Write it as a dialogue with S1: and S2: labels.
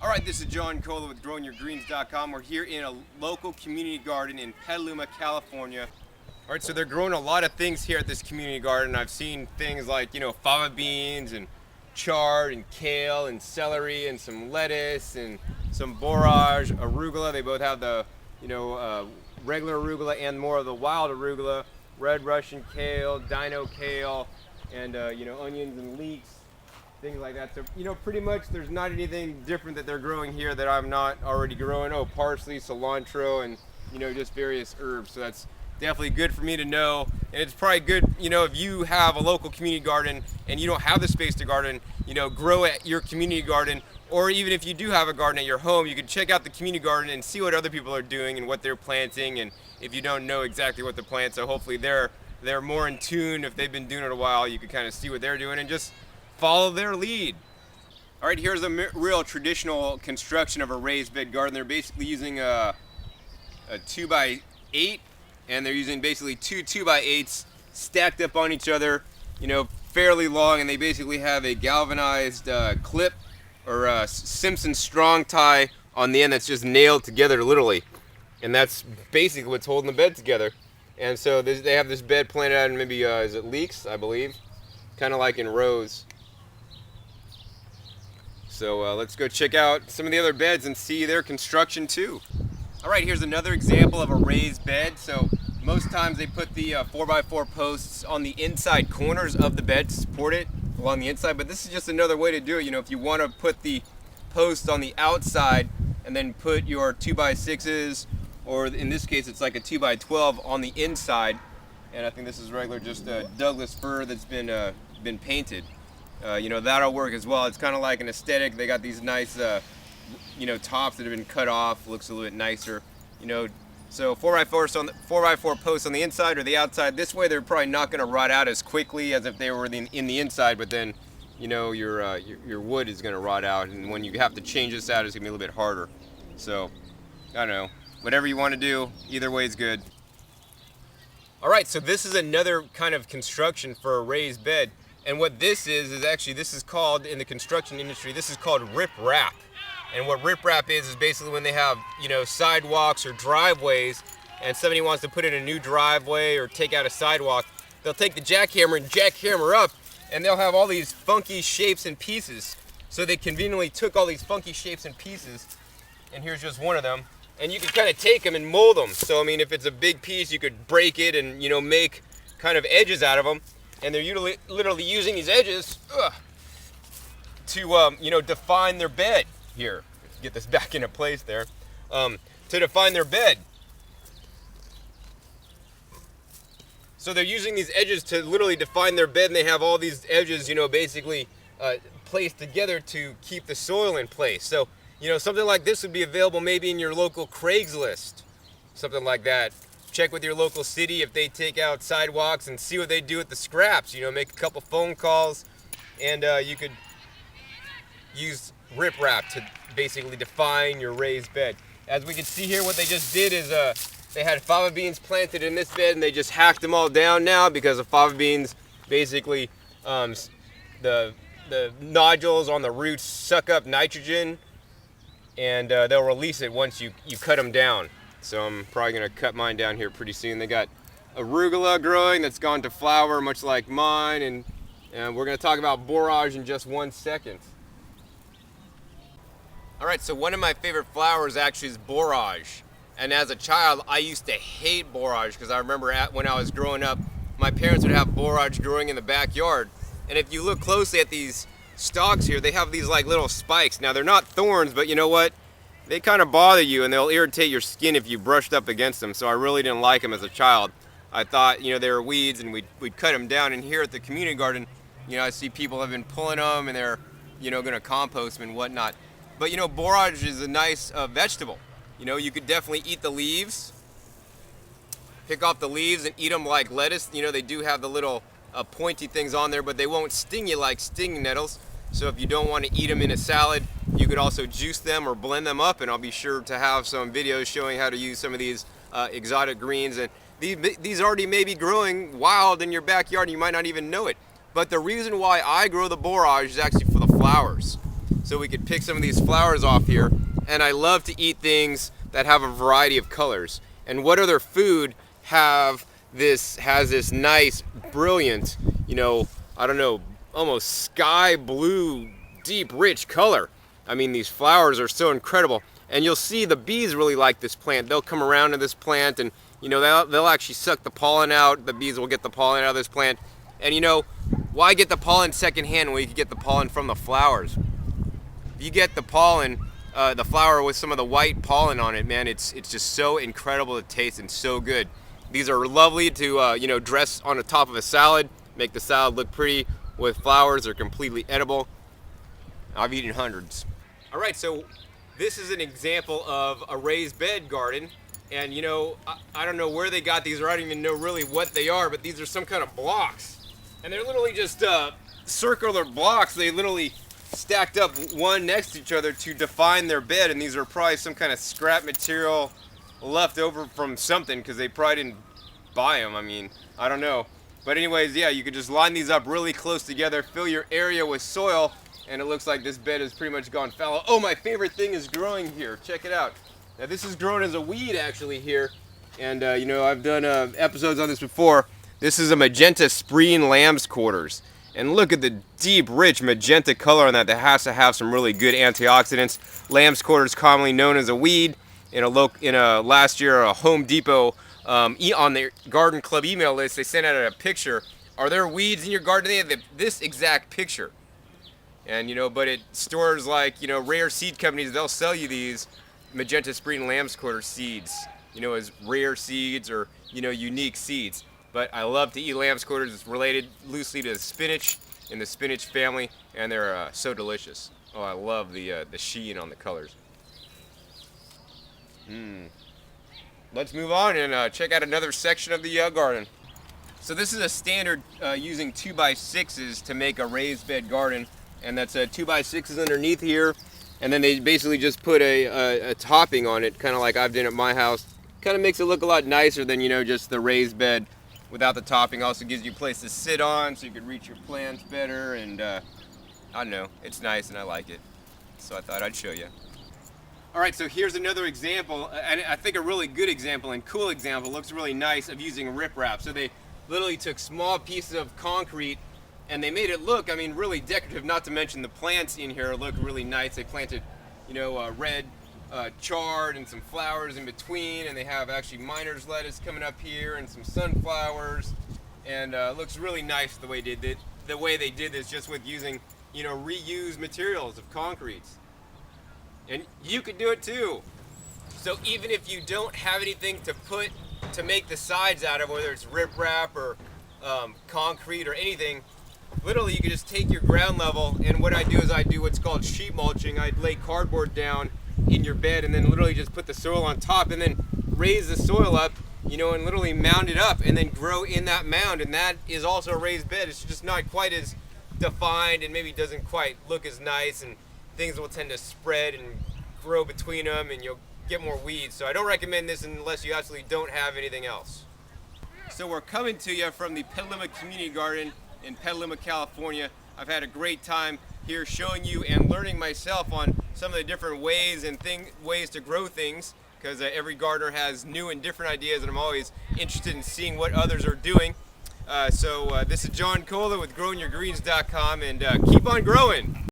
S1: All right, this is John Cola with GrowingYourGreens.com. We're here in a local community garden in Petaluma, California. All right, so they're growing a lot of things here at this community garden. I've seen things like, fava beans and chard and kale and celery and some lettuce and some borage, arugula. They both have the, regular arugula and more of the wild arugula, red Russian kale, dino kale, and, onions and leeks. Things like that. So, pretty much there's not anything different that they're growing here that I'm not already growing. Oh, parsley, cilantro, and, just various herbs. So that's definitely good for me to know. And it's probably good, if you have a local community garden and you don't have the space to garden, grow at your community garden. Or even if you do have a garden at your home, you can check out the community garden and see what other people are doing and what they're planting. And if you don't know exactly what to plant, so hopefully they're more in tune. If they've been doing it a while, you can kind of see what they're doing and just follow their lead. All right, here's a real traditional construction of a raised bed garden. They're basically using a 2x8, and they're using basically two 2x8s stacked up on each other, fairly long, and they basically have a galvanized clip or a Simpson strong tie on the end that's just nailed together literally, and that's basically what's holding the bed together. And so they have this bed planted out in maybe, is it leeks, I believe, kind of like in rows. So let's go check out some of the other beds and see their construction too. All right, here's another example of a raised bed. So most times they put the 4x4 posts on the inside corners of the bed to support it along the inside, but this is just another way to do it. If you want to put the posts on the outside and then put your 2x6s, or in this case it's like a 2x12 on the inside, and I think this is regular just Douglas fir that's been painted. That'll work as well. It's kind of like an aesthetic. They got these nice, tops that have been cut off. Looks a little bit nicer. So 4x4 posts on the inside or the outside. This way, they're probably not going to rot out as quickly as if they were in the inside. But then, your wood is going to rot out, and when you have to change this out, it's going to be a little bit harder. So, I don't know. Whatever you want to do, either way is good. All right. So this is another kind of construction for a raised bed. And what this is actually, this is called, in the construction industry, this is called riprap. And what riprap is basically when they have, sidewalks or driveways, and somebody wants to put in a new driveway or take out a sidewalk, they'll take the jackhammer and jackhammer up, and they'll have all these funky shapes and pieces. So they conveniently took all these funky shapes and pieces, and here's just one of them. And you can kind of take them and mold them. So, if it's a big piece, you could break it and, make kind of edges out of them. And they're literally using these edges to, define their bed here. Let's get this back into place there. To define their bed. So they're using these edges to literally define their bed, and they have all these edges, basically placed together to keep the soil in place. So, something like this would be available maybe in your local Craigslist, something like that. Check with your local city if they take out sidewalks and see what they do with the scraps. Make a couple phone calls, and you could use riprap to basically define your raised bed. As we can see here, what they just did is they had fava beans planted in this bed, and they just hacked them all down now because the fava beans basically the nodules on the roots suck up nitrogen, and they'll release it once you cut them down. So I'm probably going to cut mine down here pretty soon. They got arugula growing that's gone to flower, much like mine, and we're going to talk about borage in just 1 second. All right, so one of my favorite flowers actually is borage. And as a child, I used to hate borage because I remember when I was growing up, my parents would have borage growing in the backyard. And if you look closely at these stalks here, they have these like little spikes. Now they're not thorns, but you know what? They kind of bother you, and they'll irritate your skin if you brushed up against them. So I really didn't like them as a child. I thought, they were weeds, and we'd cut them down. And here at the community garden, I see people have been pulling them, and they're, going to compost them and whatnot. But, borage is a nice vegetable. You could definitely eat the leaves, pick off the leaves and eat them like lettuce. They do have the little pointy things on there, but they won't sting you like stinging nettles. So if you don't want to eat them in a salad, you could also juice them or blend them up, and I'll be sure to have some videos showing how to use some of these exotic greens. And these already may be growing wild in your backyard, and you might not even know it. But the reason why I grow the borage is actually for the flowers. so we could pick some of these flowers off here. And I love to eat things that have a variety of colors. And what other food has this nice, brilliant, I don't know, almost sky blue, deep, rich color. I mean, these flowers are so incredible. And you'll see the bees really like this plant. They'll come around to this plant and they'll actually suck the pollen out. The bees will get the pollen out of this plant. And why get the pollen secondhand when you can get the pollen from the flowers? If you get the pollen, the flower with some of the white pollen on it, man, it's just so incredible to taste and so good. These are lovely to dress on the top of a salad, make the salad look pretty with flowers. They're completely edible. I've eaten hundreds. All right, so this is an example of a raised bed garden. And I don't know where they got these, or I don't even know really what they are, but these are some kind of blocks. And they're literally just circular blocks. They literally stacked up one next to each other to define their bed. And these are probably some kind of scrap material left over from something, because they probably didn't buy them. I mean, I don't know. But anyways, yeah, you could just line these up really close together, fill your area with soil, and it looks like this bed has pretty much gone fallow. Oh, my favorite thing is growing here. Check it out. Now, this is grown as a weed actually here. And, I've done episodes on this before. This is a magenta spreen Lambsquarters. And look at the deep, rich magenta color on that. That has to have some really good antioxidants. Lambsquarters, commonly known as a weed. Last year, a Home Depot on their garden club email list, they sent out a picture. Are there weeds in your garden? They have this exact picture. And but at stores like rare seed companies, they'll sell you these magenta spreen Lambsquarter seeds, as rare seeds or unique seeds. But I love to eat Lambsquarters. It's related loosely to spinach in the spinach family, and they're so delicious. Oh, I love the sheen on the colors. Let's move on and check out another section of the garden. So this is a standard using 2x6s to make a raised bed garden, and that's 2x6s underneath here, and then they basically just put a topping on it, kind of like I've done at my house. Kind of makes it look a lot nicer than just the raised bed without the topping. Also gives you a place to sit on so you can reach your plants better, and I don't know, it's nice and I like it, so I thought I'd show you. All right, so here's another example, and I think a really good example and cool example, looks really nice, of using Riprap. So they literally took small pieces of concrete and they made it look, really decorative, not to mention the plants in here look really nice. They planted, red chard and some flowers in between, and they have actually miner's lettuce coming up here and some sunflowers, and looks really nice the way they did this, just with using, reused materials of concretes. And you could do it too. So even if you don't have anything to make the sides out of, whether it's riprap or concrete or anything, literally you could just take your ground level, and what I do is I do what's called sheet mulching. I'd lay cardboard down in your bed and then literally just put the soil on top and then raise the soil up, and literally mound it up and then grow in that mound, and that is also a raised bed. It's just not quite as defined and maybe doesn't quite look as nice, and things will tend to spread and grow between them, and you'll get more weeds. So I don't recommend this unless you absolutely don't have anything else. So we're coming to you from the Petaluma Community Garden in Petaluma, California. I've had a great time here showing you and learning myself on some of the different ways and ways to grow things, because every gardener has new and different ideas, and I'm always interested in seeing what others are doing. So this is John Kohler with growingyourgreens.com, and keep on growing.